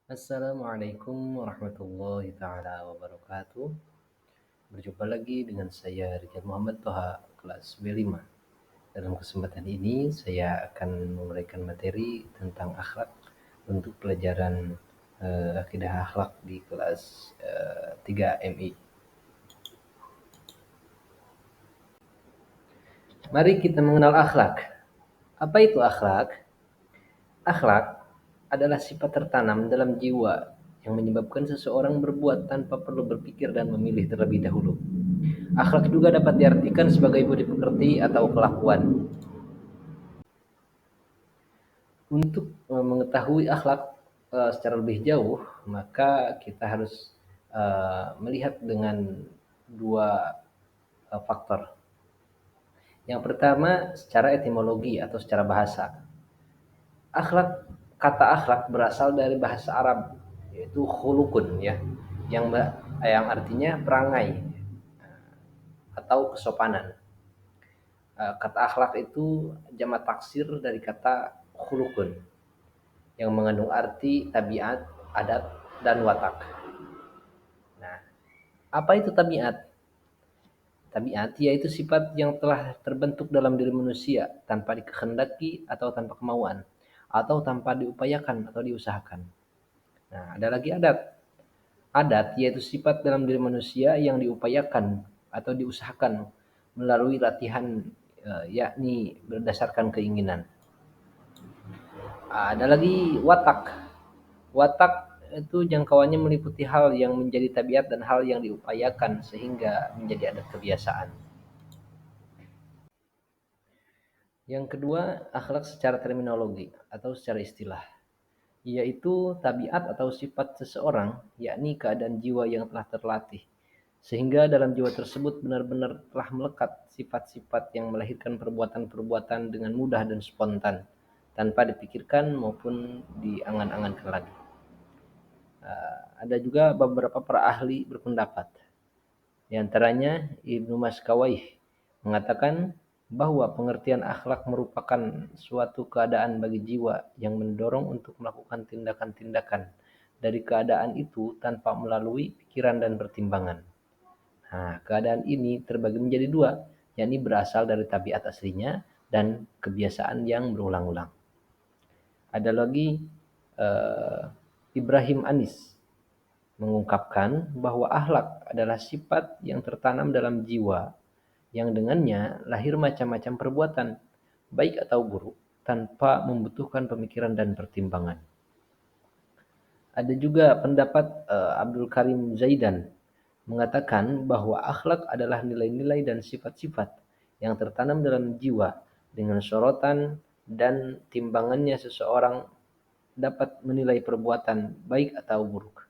Assalamualaikum warahmatullahi taala wabarakatuh. Berjumpa lagi dengan saya Rizal Muhammad Toha, kelas B5. Dalam kesempatan ini saya akan memberikan materi tentang akhlak untuk pelajaran akidah akhlak di kelas 3 MI. Mari kita mengenal akhlak. Apa itu akhlak? Akhlak adalah sifat tertanam dalam jiwa yang menyebabkan seseorang berbuat tanpa perlu berpikir dan memilih terlebih dahulu. Akhlak juga dapat diartikan sebagai budi pekerti atau kelakuan. Untuk mengetahui akhlak secara lebih jauh, maka kita harus melihat dengan dua faktor. Yang pertama, secara etimologi atau secara bahasa. Akhlak, kata akhlak berasal dari bahasa Arab, yaitu khulukun ya, yang artinya perangai atau kesopanan. Kata akhlak itu jamak taksir dari kata khulukun yang mengandung arti tabiat, adat, dan watak. Nah, apa itu tabiat? Tabiat yaitu sifat yang telah terbentuk dalam diri manusia tanpa dikehendaki atau tanpa kemauan, atau tanpa diupayakan atau diusahakan. Nah, ada lagi adat. Adat yaitu sifat dalam diri manusia yang diupayakan atau diusahakan melalui latihan, yakni berdasarkan keinginan. Ada lagi watak. Watak itu jangkauannya meliputi hal yang menjadi tabiat dan hal yang diupayakan sehingga menjadi adat kebiasaan. Yang kedua, akhlak secara terminologi atau secara istilah, yaitu tabiat atau sifat seseorang, yakni keadaan jiwa yang telah terlatih, sehingga dalam jiwa tersebut benar-benar telah melekat sifat-sifat yang melahirkan perbuatan-perbuatan dengan mudah dan spontan, tanpa dipikirkan maupun diangan-angankan lagi. Ada juga beberapa para ahli berpendapat. Di antaranya Ibnu Maskawayh mengatakan bahwa pengertian akhlak merupakan suatu keadaan bagi jiwa yang mendorong untuk melakukan tindakan-tindakan dari keadaan itu tanpa melalui pikiran dan pertimbangan. Nah, keadaan ini terbagi menjadi dua, yakni berasal dari tabiat aslinya dan kebiasaan yang berulang-ulang. Ada lagi Ibrahim Anis mengungkapkan bahwa akhlak adalah sifat yang tertanam dalam jiwa yang dengannya lahir macam-macam perbuatan, baik atau buruk, tanpa membutuhkan pemikiran dan pertimbangan. Ada juga pendapat Abdul Karim Zaidan mengatakan bahwa akhlak adalah nilai-nilai dan sifat-sifat yang tertanam dalam jiwa dengan sorotan dan timbangannya seseorang dapat menilai perbuatan baik atau buruk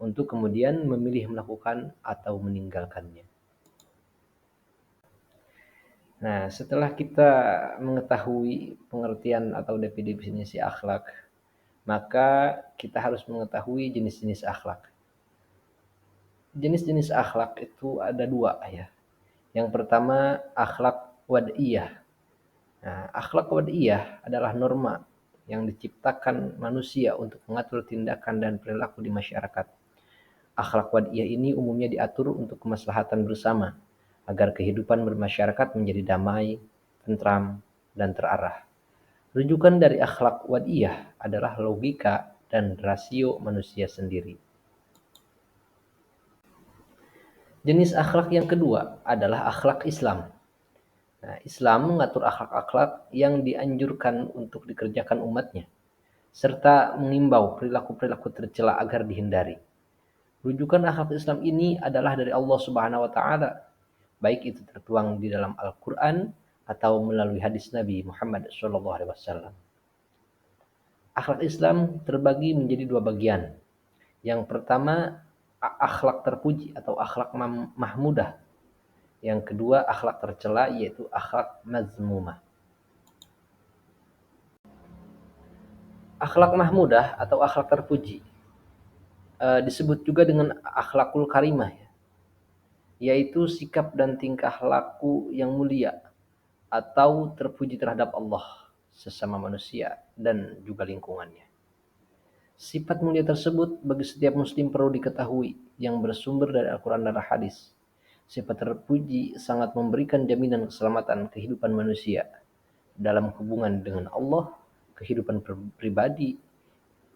untuk kemudian memilih melakukan atau meninggalkannya. Nah, setelah kita mengetahui pengertian atau definisi akhlak, maka kita harus mengetahui jenis-jenis akhlak. Jenis-jenis akhlak itu ada dua ya. Yang pertama akhlak wad'iyah. Nah, akhlak wad'iyah adalah norma yang diciptakan manusia untuk mengatur tindakan dan perilaku di masyarakat. Akhlak wad'iyah ini umumnya diatur untuk kemaslahatan bersama, agar kehidupan bermasyarakat menjadi damai, tentram, dan terarah. Rujukan dari akhlak wad'iyah adalah logika dan rasio manusia sendiri. Jenis akhlak yang kedua adalah akhlak Islam. Nah, Islam mengatur akhlak-akhlak yang dianjurkan untuk dikerjakan umatnya, serta mengimbau perilaku-perilaku tercela agar dihindari. Rujukan akhlak Islam ini adalah dari Allah Subhanahu wa taala, baik itu tertuang di dalam Al-Qur'an atau melalui hadis Nabi Muhammad SAW. Akhlak Islam terbagi menjadi dua bagian. Yang pertama, akhlak terpuji atau akhlak mahmudah. Yang kedua, akhlak tercela yaitu akhlak mazmumah. Akhlak mahmudah atau akhlak terpuji disebut juga dengan akhlakul karimah, yaitu sikap dan tingkah laku yang mulia atau terpuji terhadap Allah, sesama manusia, dan juga lingkungannya. Sifat mulia tersebut bagi setiap muslim perlu diketahui yang bersumber dari Al-Quran dan Hadis. Sifat terpuji sangat memberikan jaminan keselamatan kehidupan manusia dalam hubungan dengan Allah, kehidupan pribadi,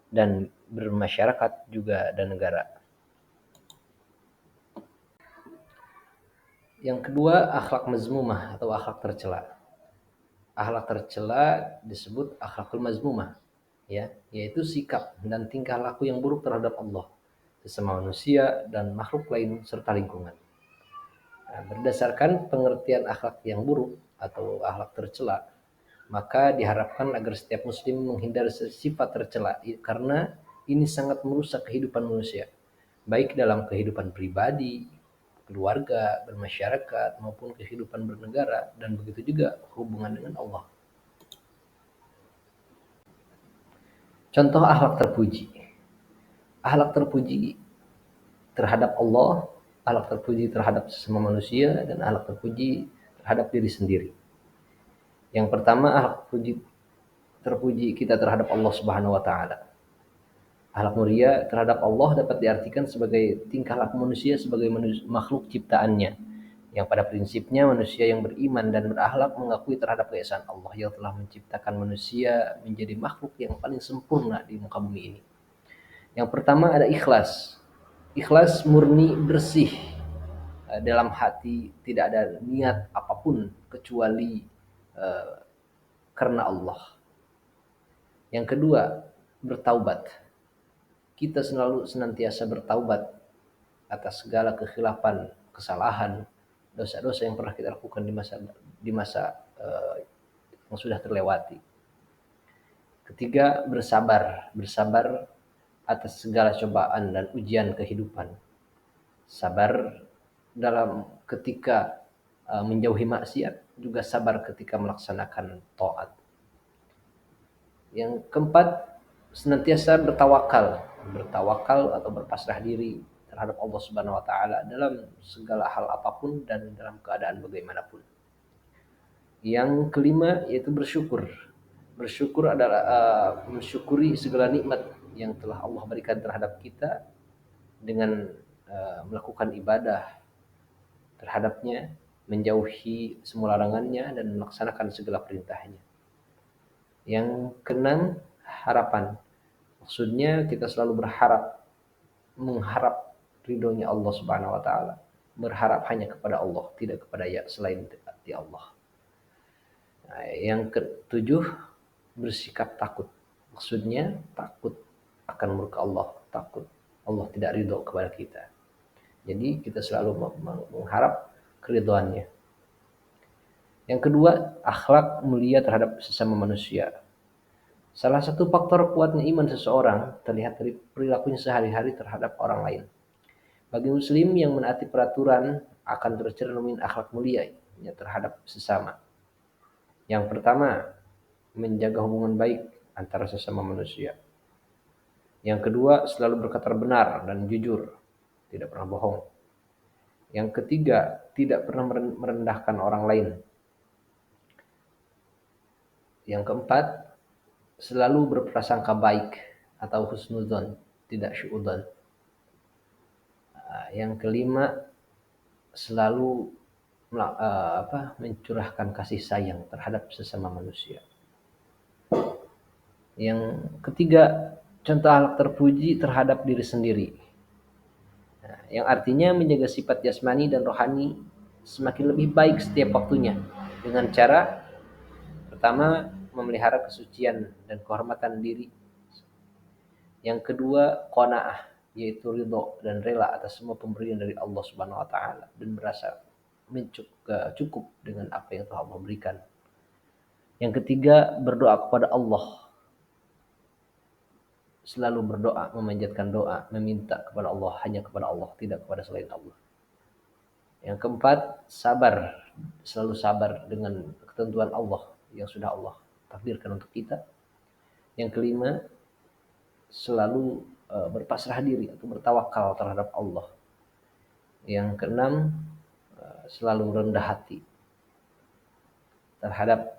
dan bermasyarakat juga dan negara. Yang kedua, akhlak mazmumah atau akhlak tercela. Akhlak tercela disebut akhlakul mazmumah, ya, yaitu sikap dan tingkah laku yang buruk terhadap Allah, sesama manusia dan makhluk lain serta lingkungan. Nah, berdasarkan pengertian akhlak yang buruk atau akhlak tercela, maka diharapkan agar setiap muslim menghindari sifat tercela karena ini sangat merusak kehidupan manusia, baik dalam kehidupan pribadi, keluarga, bermasyarakat, maupun kehidupan bernegara, dan begitu juga hubungan dengan Allah. Contoh akhlak terpuji. Akhlak terpuji terhadap Allah, akhlak terpuji terhadap sesama manusia, dan akhlak terpuji terhadap diri sendiri. Yang pertama, akhlak terpuji kita terhadap Allah Subhanahu wa taala. Akhlak mulia terhadap Allah dapat diartikan sebagai tingkah laku manusia sebagai makhluk ciptaannya, yang pada prinsipnya manusia yang beriman dan berakhlak mengakui terhadap keesaan Allah yang telah menciptakan manusia menjadi makhluk yang paling sempurna di muka bumi ini. Yang pertama ada ikhlas. Ikhlas murni bersih dalam hati, tidak ada niat apapun kecuali uh, karena Allah. Yang kedua, bertaubat. Kita senantiasa bertaubat atas segala kekhilafan, kesalahan, dosa-dosa yang pernah kita lakukan di masa yang sudah terlewati. Ketiga, bersabar atas segala cobaan dan ujian kehidupan. Sabar dalam ketika menjauhi maksiat, juga sabar ketika melaksanakan taat. Yang keempat, senantiasa bertawakal atau berpasrah diri terhadap Allah Subhanahu wa taala dalam segala hal apapun dan dalam keadaan bagaimanapun. Yang kelima yaitu bersyukur. Bersyukur adalah mensyukuri segala nikmat yang telah Allah berikan terhadap kita dengan melakukan ibadah terhadapnya, menjauhi semua larangannya, dan melaksanakan segala perintahnya. Yang keenam, harapan. Maksudnya kita selalu mengharap ridhonya Allah Subhanahu wa taala, berharap hanya kepada Allah, tidak kepada selain di Allah. Nah, yang ketujuh, bersikap takut. Maksudnya takut akan murka Allah, takut Allah tidak ridho kepada kita. Jadi kita selalu mengharap keridhoannya. Yang kedua, akhlak mulia terhadap sesama manusia. Salah satu faktor kuatnya iman seseorang terlihat dari perilakunya sehari-hari terhadap orang lain. Bagi muslim yang menaati peraturan akan tercermin akhlak mulia terhadap sesama. Yang pertama, menjaga hubungan baik antara sesama manusia. Yang kedua, selalu berkata benar dan jujur, tidak pernah bohong. Yang ketiga, tidak pernah merendahkan orang lain. Yang keempat, selalu berprasangka baik atau husnudzon, tidak syuudzon. Yang kelima, selalu mencurahkan kasih sayang terhadap sesama manusia. Yang ketiga, contoh akhlak terpuji terhadap diri sendiri. Nah, yang artinya menjaga sifat jasmani dan rohani semakin lebih baik setiap waktunya dengan cara pertama, memelihara kesucian dan kehormatan diri. Yang kedua, qanaah, yaitu ridho dan rela atas semua pemberian dari Allah Subhanahu wa taala dan merasa cukup dengan apa yang telah Allah berikan. Yang ketiga, berdoa kepada Allah. Selalu berdoa, memanjatkan doa, meminta kepada Allah, hanya kepada Allah, tidak kepada selain Allah. Yang keempat, sabar. Selalu sabar dengan ketentuan Allah yang sudah Allah takdirkan untuk kita. Yang kelima, selalu berpasrah diri atau bertawakal terhadap Allah. Yang keenam, selalu rendah hati terhadap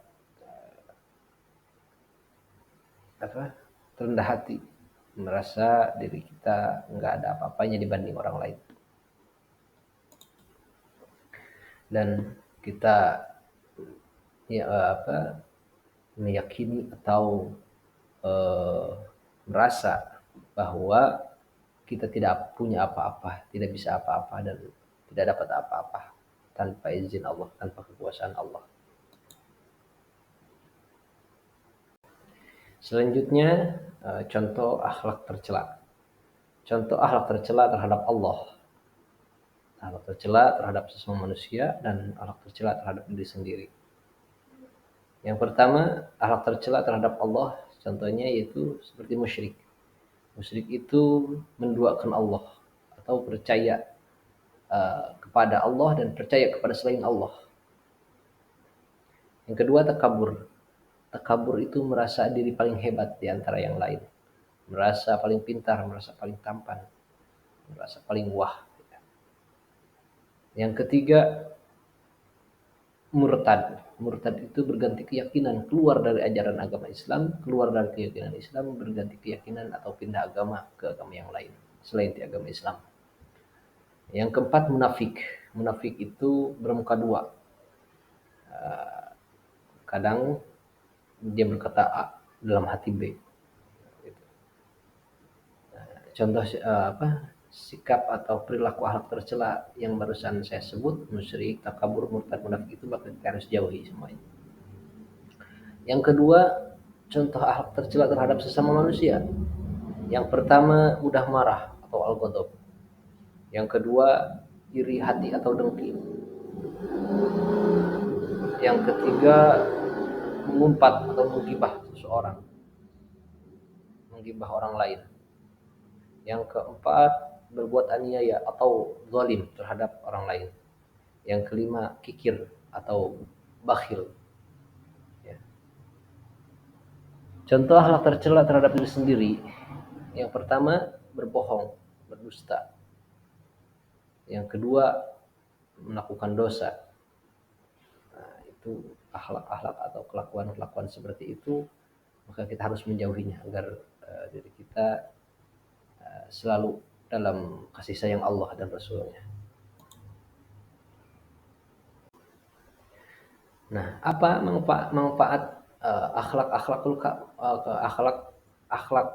rendah hati merasa diri kita nggak ada apa-apanya dibanding orang lain, dan kita ya, meyakini atau eh, merasa bahwa kita tidak punya apa-apa, tidak bisa apa-apa, dan tidak dapat apa-apa tanpa izin Allah, tanpa kekuasaan Allah. Selanjutnya, contoh akhlak tercela. Contoh akhlak tercela terhadap Allah, akhlak tercela terhadap sesama manusia, dan akhlak tercela terhadap diri sendiri. Yang pertama, akhlak tercela terhadap Allah, contohnya yaitu seperti musyrik. Musyrik itu menduakan Allah atau percaya kepada Allah dan percaya kepada selain Allah. Yang kedua, takabur. Takabur itu merasa diri paling hebat di antara yang lain, merasa paling pintar, merasa paling tampan, merasa paling wah. Yang ketiga, murtad. Murtad itu berganti keyakinan, keluar dari ajaran agama Islam, keluar dari keyakinan Islam, berganti keyakinan atau pindah agama ke agama yang lain selain di agama Islam. Yang keempat, munafik. Munafik itu bermuka dua. Kadang dia berkata A dalam hati B. Contoh sikap atau perilaku akhlak tercela yang barusan saya sebut, musyrik, takabur, murtad, munafik, itu bakal kita harus jauhi semuanya. Yang kedua, contoh akhlak tercela terhadap sesama manusia. Yang pertama, mudah marah atau al-ghadab. Yang kedua, iri hati atau dengki. Yang ketiga, mengumpat atau menggibah seseorang, menggibah orang lain. Yang keempat, berbuat aniaya atau zalim terhadap orang lain. Yang kelima, kikir atau bakhil. Ya. Contoh akhlak tercela terhadap diri sendiri. Yang pertama, berbohong, berdusta. Yang kedua, melakukan dosa. Nah, itu akhlak-akhlak atau kelakuan-kelakuan seperti itu, maka kita harus menjauhinya agar diri kita selalu dalam kasih sayang Allah dan Rasulnya. Nah, apa manfaat akhlak akhlak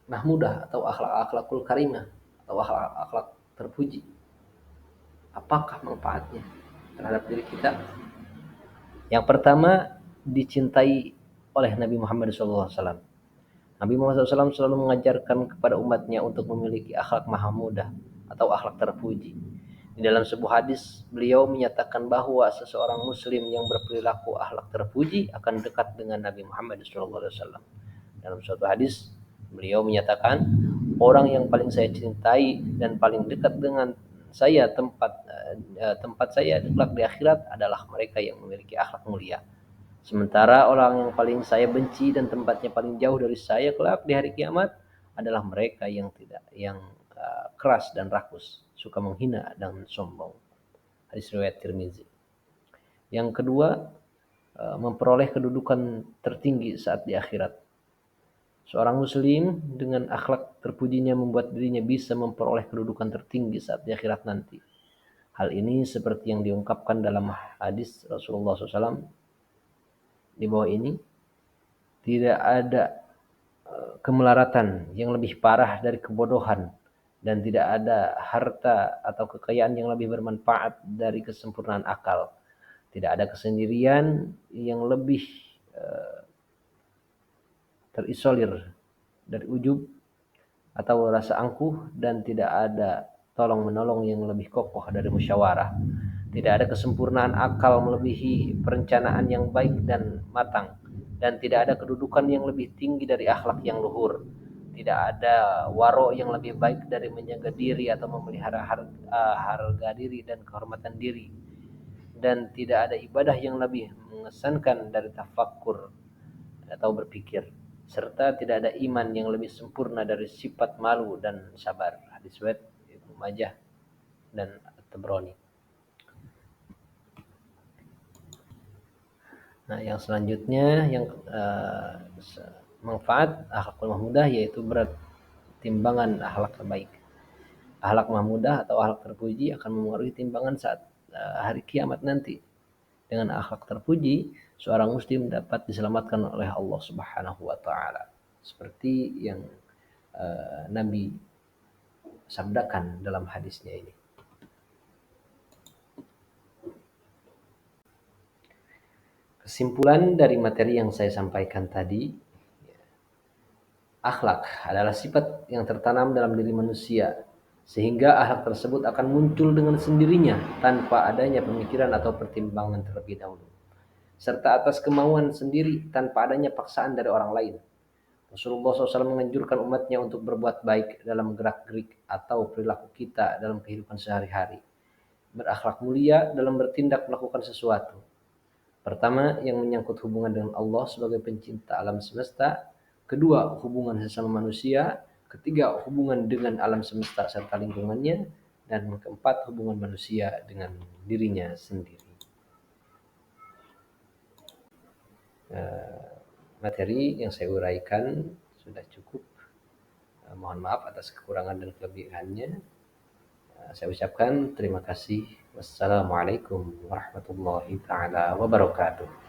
mahmudah atau akhlakul karimah atau akhlak terpuji? Apakah manfaatnya terhadap diri kita? Yang pertama, dicintai oleh Nabi Muhammad SAW. Nabi Muhammad SAW selalu mengajarkan kepada umatnya untuk memiliki akhlak mahmudah atau akhlak terpuji. Di dalam sebuah hadis, beliau menyatakan bahwa seseorang muslim yang berperilaku akhlak terpuji akan dekat dengan Nabi Muhammad SAW. Dalam suatu hadis, beliau menyatakan, orang yang paling saya cintai dan paling dekat dengan saya, tempat saya kelak di akhirat adalah mereka yang memiliki akhlak mulia. Sementara orang yang paling saya benci dan tempatnya paling jauh dari saya kelak di hari kiamat adalah mereka yang keras dan rakus, suka menghina dan sombong. Hadis riwayat Tirmizi. Yang kedua, memperoleh kedudukan tertinggi saat di akhirat. Seorang muslim dengan akhlak terpujinya membuat dirinya bisa memperoleh kedudukan tertinggi saat di akhirat nanti. Hal ini seperti yang diungkapkan dalam hadis Rasulullah SAW di bawah ini, tidak ada kemelaratan yang lebih parah dari kebodohan, dan tidak ada harta atau kekayaan yang lebih bermanfaat dari kesempurnaan akal. Tidak ada kesendirian yang lebih terisolir dari ujub atau rasa angkuh, dan tidak ada tolong menolong yang lebih kokoh dari musyawarah. Tidak ada kesempurnaan akal melebihi perencanaan yang baik dan matang, dan tidak ada kedudukan yang lebih tinggi dari akhlak yang luhur. Tidak ada waro yang lebih baik dari menjaga diri atau memelihara harga diri dan kehormatan diri. Dan tidak ada ibadah yang lebih mengesankan dari tafakkur atau berpikir. Serta tidak ada iman yang lebih sempurna dari sifat malu dan sabar. Hadis riwayat Ibnu Majah dan At-Tabrani. Nah, yang selanjutnya yang manfaat akhlakul mahmudah yaitu timbangan akhlak terbaik. Akhlak mahmudah atau akhlak terpuji akan memengaruhi timbangan saat hari kiamat nanti. Dengan akhlak terpuji, seorang muslim dapat diselamatkan oleh Allah Subhanahu wa taala. Seperti yang Nabi sabdakan dalam hadisnya ini. Kesimpulan dari materi yang saya sampaikan tadi, akhlak adalah sifat yang tertanam dalam diri manusia, sehingga akhlak tersebut akan muncul dengan sendirinya tanpa adanya pemikiran atau pertimbangan terlebih dahulu, serta atas kemauan sendiri tanpa adanya paksaan dari orang lain. Rasulullah SAW menganjurkan umatnya untuk berbuat baik dalam gerak-gerik atau perilaku kita dalam kehidupan sehari-hari. Berakhlak mulia dalam bertindak melakukan sesuatu. Pertama, yang menyangkut hubungan dengan Allah sebagai pencinta alam semesta. Kedua, hubungan sesama manusia. Ketiga, hubungan dengan alam semesta serta lingkungannya. Dan keempat, hubungan manusia dengan dirinya sendiri. Materi yang saya uraikan sudah cukup. Mohon maaf atas kekurangan dan kelebihannya. Saya ucapkan terima kasih. Wassalamualaikum warahmatullahi taala wabarakatuh.